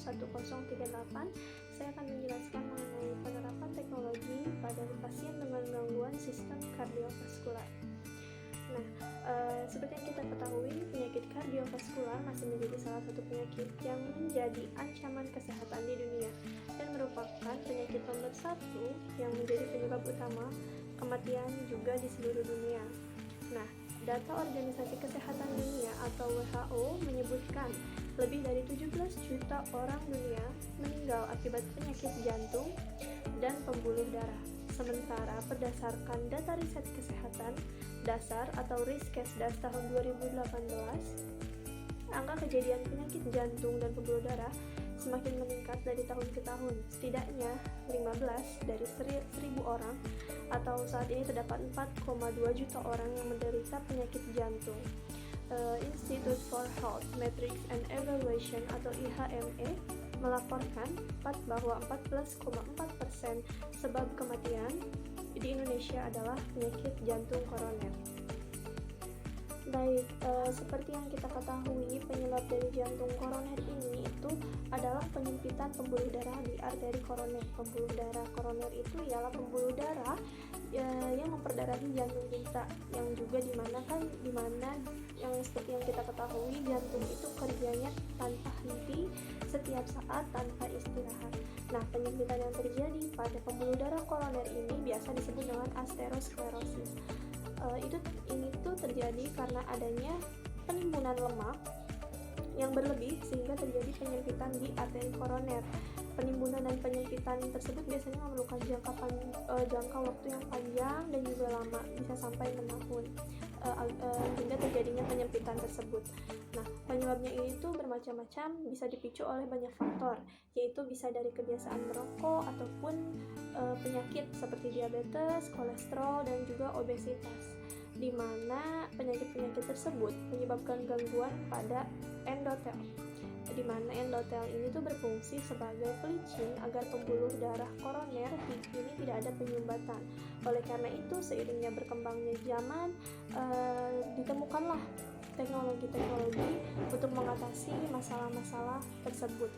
1038, saya akan menjelaskan mengenai penerapan teknologi pada pasien dengan gangguan sistem kardiovaskular. Nah, seperti yang kita ketahui, penyakit kardiovaskular masih menjadi salah satu penyakit yang menjadi ancaman kesehatan di dunia dan merupakan penyakit nomor 1 yang menjadi penyebab utama kematian juga di seluruh dunia. Nah, data Organisasi Kesehatan Dunia atau WHO menyebutkan lebih dari 17 juta orang dunia meninggal akibat penyakit jantung dan pembuluh darah. Sementara berdasarkan data riset kesehatan dasar atau Riskesdas tahun 2018, angka kejadian penyakit jantung dan pembuluh darah semakin meningkat dari tahun ke tahun. Setidaknya 15 dari 1.000 orang atau saat ini terdapat 4,2 juta orang yang menderita penyakit jantung. Institute for Health Metrics and Evaluation atau IHME melaporkan bahwa 14,4% sebab kematian di Indonesia adalah penyakit jantung koroner. Baik, seperti yang kita ketahui, penyebab dari jantung koroner ini itu adalah penyempitan pembuluh darah di arteri koroner. Pembuluh darah koroner itu ialah pembuluh darah yang memperdarahi jantung kita, yang juga dimana yang seperti yang kita ketahui, jantung itu kerjanya tanpa henti setiap saat tanpa istirahat. Nah, penyempitan yang terjadi pada pembuluh darah koroner ini biasa disebut dengan aterosklerosis. Ini tuh terjadi karena adanya penimbunan lemak yang berlebih sehingga terjadi penyempitan di arteri koroner. Penimbunan dan penyempitan tersebut biasanya memerlukan jangka waktu yang panjang dan juga lama, bisa sampai 6 tahun hingga terjadinya penyempitan tersebut. Nah, penyebabnya ini tuh bermacam-macam, bisa dipicu oleh banyak faktor, yaitu bisa dari kebiasaan merokok ataupun penyakit seperti diabetes, kolesterol, dan juga obesitas, di mana penyakit-penyakit tersebut menyebabkan gangguan pada endotel, di mana endotel ini tuh berfungsi sebagai pelicin agar pembuluh darah koroner ini tidak ada penyumbatan. Oleh karena itu, seiringnya berkembangnya zaman, ditemukanlah teknologi-teknologi untuk mengatasi masalah-masalah tersebut.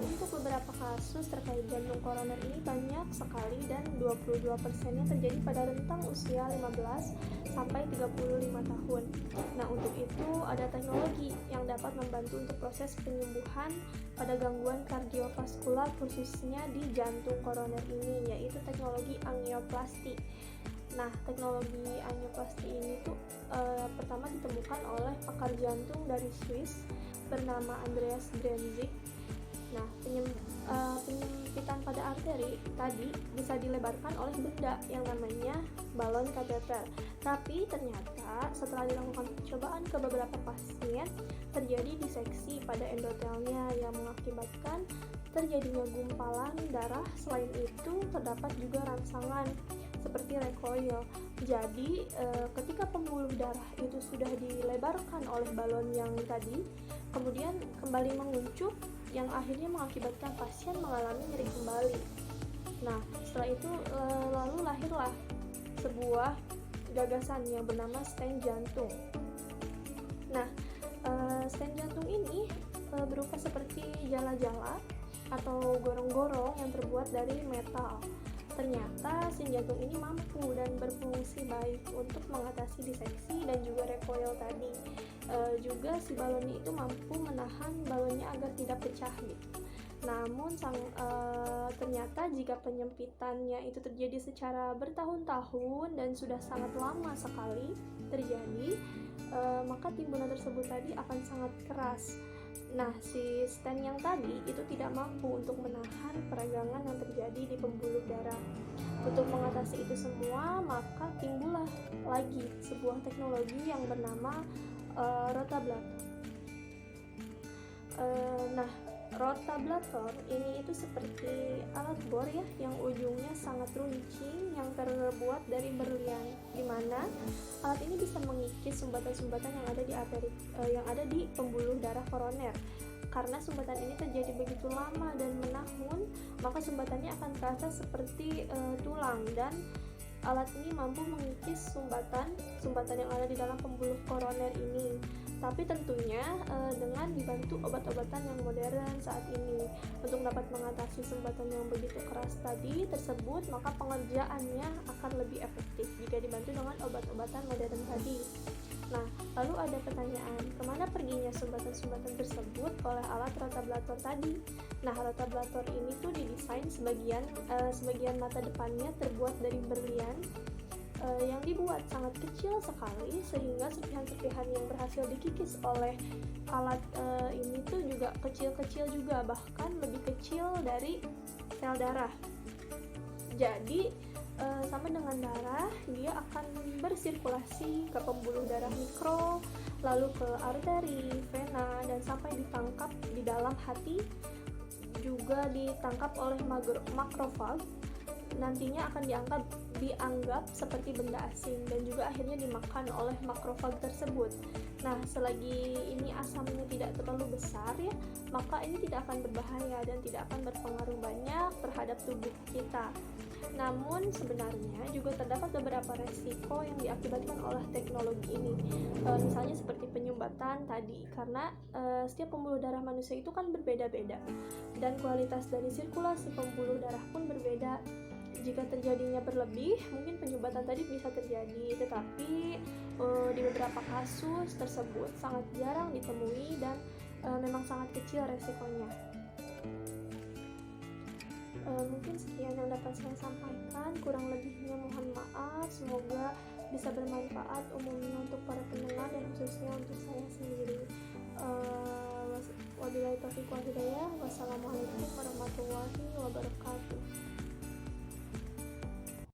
Untuk beberapa kasus terkait jantung koroner ini banyak sekali dan 22%-nya terjadi pada rentang usia 15 sampai 35 tahun. Nah, untuk itu ada teknologi yang dapat membantu untuk proses penyembuhan pada gangguan kardiovaskular khususnya di jantung koroner ini, yaitu teknologi angioplasti. Nah, teknologi angioplasti ini tuh pertama ditemukan oleh pakar jantung dari Swiss bernama Andreas Bremzig. Nah, penyempitan pada arteri tadi bisa dilebarkan oleh benda yang namanya balon kateter. Tapi ternyata setelah dilakukan percobaan ke beberapa pasien, terjadi diseksi pada endotelnya yang mengakibatkan terjadinya gumpalan darah. Selain itu, terdapat juga rangsangan seperti recoil. Jadi, ketika pembuluh darah itu sudah dilebarkan oleh balon yang tadi, kemudian kembali menguncup, yang akhirnya mengakibatkan pasien mengalami nyeri kembali. Nah, setelah itu lalu lahirlah sebuah gagasan yang bernama stent jantung. Nah, stent jantung ini berupa seperti jala-jala atau gorong-gorong yang terbuat dari metal. Ternyata stent jantung ini mampu dan berfungsi baik untuk mengatasi diseksi dan juga recoil tadi. Juga si balonnya itu mampu menahan balonnya agar tidak pecah gitu. Namun ternyata jika penyempitannya itu terjadi secara bertahun-tahun dan sudah sangat lama sekali terjadi, maka timbunan tersebut tadi akan sangat keras. Nah, si stent yang tadi itu tidak mampu untuk menahan peragangan yang terjadi di pembuluh darah. Untuk mengatasi itu semua, maka timbullah lagi sebuah teknologi yang bernama rotablator. Nah, rotablator ini itu seperti alat bor ya, yang ujungnya sangat runcing yang terbuat dari berlian, di mana alat ini bisa mengikis sumbatan-sumbatan yang ada di arteri yang ada di pembuluh darah koroner. Karena sumbatan ini terjadi begitu lama dan menahun, maka sumbatannya akan terasa seperti tulang, dan alat ini mampu mengikis sumbatan yang ada di dalam pembuluh koroner ini. tapi tentunya dengan dibantu obat-obatan yang modern saat ini. Untuk dapat mengatasi sumbatan yang begitu keras tadi tersebut, maka pengerjaannya akan lebih efektif jika dibantu dengan obat-obatan modern tadi. Nah, lalu ada pertanyaan, kemana perginya sumbatan-sumbatan tersebut oleh alat rotablator tadi? Nah, rotablator ini tuh didesain sebagian mata depannya terbuat dari berlian yang dibuat sangat kecil sekali, sehingga serpihan-serpihan yang berhasil dikikis oleh alat ini tuh juga kecil-kecil juga, bahkan lebih kecil dari sel darah. Jadi sama dengan darah, dia akan bersirkulasi ke pembuluh darah mikro, lalu ke arteri, vena, dan sampai ditangkap di dalam hati, juga ditangkap oleh makrofag. Nantinya akan dianggap seperti benda asing dan juga akhirnya dimakan oleh makrofag tersebut. Nah, selagi ini asamnya tidak terlalu besar ya, maka ini tidak akan berbahaya dan tidak akan berpengaruh banyak terhadap tubuh kita. Namun sebenarnya juga terdapat beberapa resiko yang diakibatkan oleh teknologi ini, misalnya seperti penyumbatan tadi, karena setiap pembuluh darah manusia itu kan berbeda-beda dan kualitas dari sirkulasi pembuluh darah pun berbeda. Jika terjadinya berlebih, mungkin penyumbatan tadi bisa terjadi, tetapi di beberapa kasus tersebut sangat jarang ditemui dan memang sangat kecil resikonya. Mungkin sekian yang dapat saya sampaikan, kurang lebihnya mohon maaf. Semoga bisa bermanfaat umumnya untuk para pendengar dan khususnya untuk saya sendiri. Wabillahi taufiq wal hidayah. Wassalamualaikum warahmatullahi wabarakatuh.